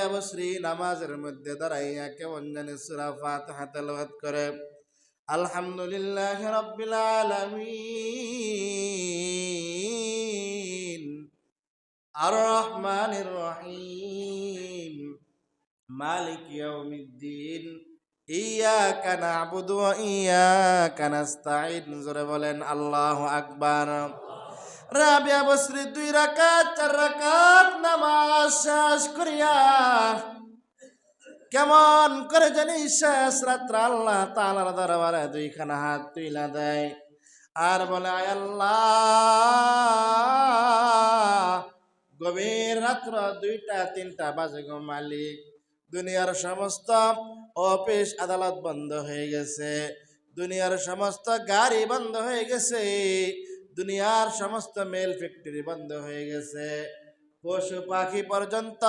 অবশ্যই নামাজের মধ্যে দাঁড়াইয়া কেমন জানি সূরা ফাতিহা তেলাওয়াত করে আলহামদুলিল্লাহ রাব্বিল আলামিন আর রহমানির রহিম মালিক ইয়াউমিদ্দিন ইয়াকা না'বুদু ওয়া ইয়াকা নাস্তাঈন। জোরে বলেন আল্লাহু আকবার। রাবিয়া বসরি 2 রাকাত 4 রাকাত নামাজ শেষ করিয়া কেমন করে জানি শেষ রাত্রে আল্লাহ তাআলার দরবারে 2 খানা হাত তুইলা দেয় আর বলে আয় আল্লাহ, গভীর রাত্র 2টা 3টা বাজে গো মালিক, দুনিয়ার সমস্ত অফিস আদালত বন্ধ হয়ে গেছে, দুনিয়ার সমস্ত গাড়ি বন্ধ হয়ে গেছে, দুনিয়ার সমস্ত মেল ফ্যাক্টরি বন্ধ হয়ে গেছে, পশু পাখি পর্যন্ত